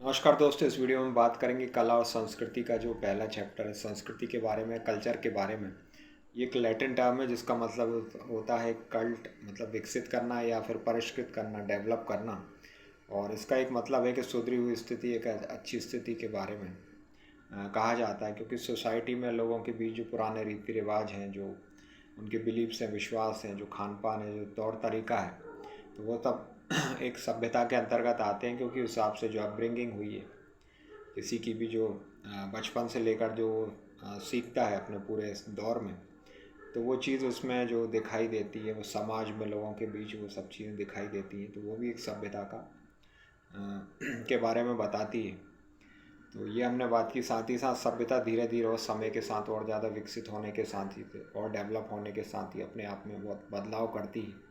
नमस्कार दोस्तों, इस वीडियो में बात करेंगे कला और संस्कृति का जो पहला चैप्टर है संस्कृति के बारे में, कल्चर के बारे में। ये एक लैटिन टर्म है जिसका मतलब होता है कल्ट, मतलब विकसित करना या फिर परिष्कृत करना, डेवलप करना। और इसका एक मतलब है कि सुधरी हुई स्थिति, एक अच्छी स्थिति के बारे में कहा जाता है, क्योंकि सोसाइटी में लोगों के बीच जो पुराने रीति रिवाज हैं, जो उनके बिलीव्स हैं, विश्वास हैं, जो खान पान है, जो तौर तरीका है, तो वो तब एक सभ्यता के अंतर्गत आते हैं, क्योंकि उस हिसाब से जो अपब्रिंगिंग हुई है किसी की भी, जो बचपन से लेकर जो सीखता है अपने पूरे इस दौर में, तो वो चीज़ उसमें जो दिखाई देती है, वो समाज में लोगों के बीच वो सब चीज़ें दिखाई देती हैं, तो वो भी एक सभ्यता का के बारे में बताती है। तो ये हमने बात की। साथ ही साथ सभ्यता धीरे धीरे और समय के साथ और ज़्यादा विकसित होने के साथ ही और डेवलप होने के साथ ही अपने आप में बहुत बदलाव करती है।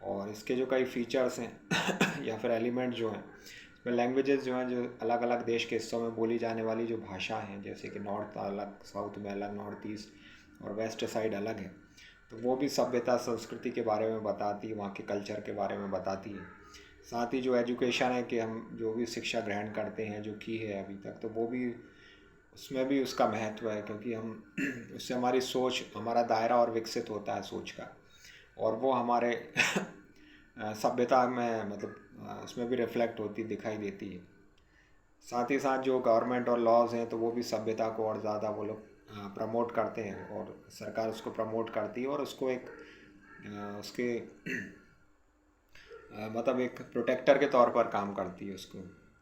और इसके जो कई फीचर्स हैं या फिर एलिमेंट जो हैं, इसमें लैंग्वेजेस जो हैं, जो अलग अलग देश के हिस्सों में बोली जाने वाली जो भाषा हैं, जैसे कि नॉर्थ अलग, साउथ में अलग, नॉर्थ ईस्ट और वेस्ट साइड अलग है, तो वो भी सभ्यता संस्कृति के बारे में बताती है, वहाँ के कल्चर के बारे में बताती है। साथ ही जो एजुकेशन है, कि हम जो भी शिक्षा ग्रहण करते हैं, जो की है अभी तक, तो वो भी, उसमें भी उसका महत्व है, क्योंकि हम उससे हमारी सोच, हमारा दायरा और विकसित होता है सोच का, और वो हमारे सभ्यता में, मतलब उसमें भी रिफ्लेक्ट होती दिखाई देती है। साथ ही साथ जो गवर्नमेंट और लॉज हैं, तो वो भी सभ्यता को और ज़्यादा वो लोग प्रमोट करते हैं, और सरकार उसको प्रमोट करती है और उसको एक उसके मतलब एक प्रोटेक्टर के तौर पर काम करती है, उसको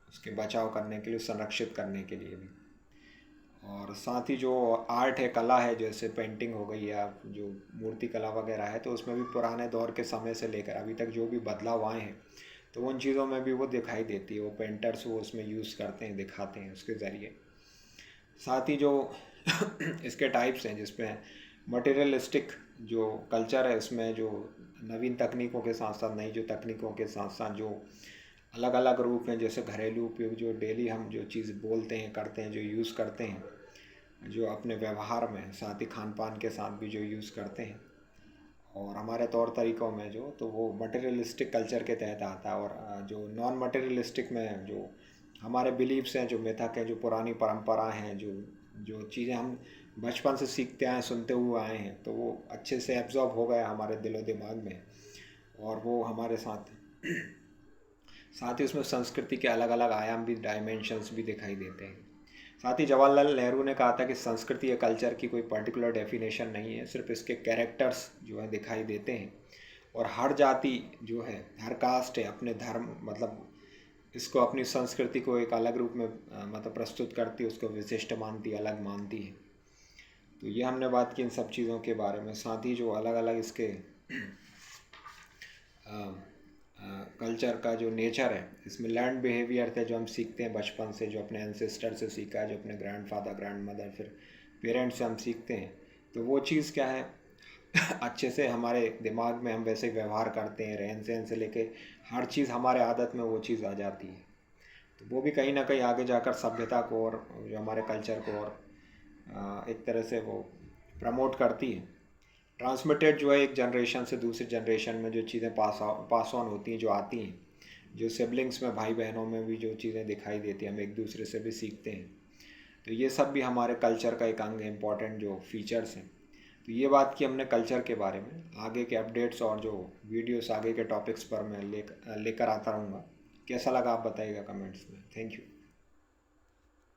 उसके बचाव करने के लिए, संरक्षित करने के लिए भी। और साथ ही जो आर्ट है, कला है, जैसे पेंटिंग हो गई या जो मूर्ति कला वगैरह है, तो उसमें भी पुराने दौर के समय से लेकर अभी तक जो भी बदलाव आए हैं, तो उन चीज़ों में भी वो दिखाई देती है। वो पेंटर्स वो उसमें यूज़ करते हैं, दिखाते हैं उसके ज़रिए। साथ ही जो इसके टाइप्स हैं, जिसमें मटेरियलिस्टिक जो कल्चर है, उसमें जो नवीन तकनीकों के साथ साथ, नई जो तकनीकों के साथ साथ जो अलग अलग रूप हैं, जैसे घरेलू उपयोग, जो डेली हम जो चीज़ बोलते हैं, करते हैं, जो यूज़ करते हैं, जो अपने व्यवहार में, साथ ही खान पान के साथ भी जो यूज़ करते हैं, और हमारे तौर तरीक़ों में जो, तो वो मटेरियलिस्टिक कल्चर के तहत आता है। और जो नॉन मटेरियलिस्टिक में जो हमारे बिलीव्स हैं, जो मिथक हैं, जो पुरानी परंपरा हैं, जो जो चीज़ें हम बचपन से सीखते आए, सुनते हुए आए हैं, तो वो अच्छे से एब्जॉर्ब हो गया हमारे दिलो दिमाग में, और वो हमारे साथ साथ ही उसमें संस्कृति के अलग अलग आयाम भी, डायमेंशंस भी दिखाई देते हैं। साथ ही जवाहरलाल नेहरू ने कहा था कि संस्कृति या कल्चर की कोई पर्टिकुलर डेफिनेशन नहीं है, सिर्फ इसके कैरेक्टर्स जो है दिखाई देते हैं। और हर जाति जो है, हर कास्ट है, अपने धर्म, मतलब इसको, अपनी संस्कृति को एक अलग रूप में मतलब प्रस्तुत करती है, उसको विशिष्ट मानती है, अलग मानती है। तो ये हमने बात की इन सब चीज़ों के बारे में। साथ ही जो अलग अलग इसके कल्चर का जो नेचर है, इसमें लर्न बिहेवियर थे, जो हम सीखते हैं बचपन से, जो अपने एंसेस्टर से सीखा है, जो अपने ग्रैंडफादर, ग्रैंडमदर, फिर पेरेंट्स से हम सीखते हैं, तो वो चीज़ क्या है अच्छे से हमारे दिमाग में हम वैसे व्यवहार करते हैं, रहन सहन से लेके हर चीज़ हमारे आदत में वो चीज़ आ जाती है। तो वो भी कहीं ना कहीं आगे जाकर सभ्यता को और जो हमारे कल्चर को और एक तरह से वो प्रमोट करती है। ट्रांसमिटेड जो है, एक जनरेशन से दूसरी जनरेशन में जो चीज़ें पास ऑन होती हैं, जो आती हैं, जो सिबलिंग्स में, भाई बहनों में भी जो चीज़ें दिखाई देती हैं, हम एक दूसरे से भी सीखते हैं। तो ये सब भी हमारे कल्चर का एक अंग है, इम्पॉर्टेंट जो फीचर्स हैं। तो ये बात की हमने कल्चर के बारे में। आगे के अपडेट्स और जो वीडियोस, आगे के टॉपिक्स पर मैं लेकर आता रहूँगा। कैसा लगा आप बताइएगा कमेंट्स में। Thank you.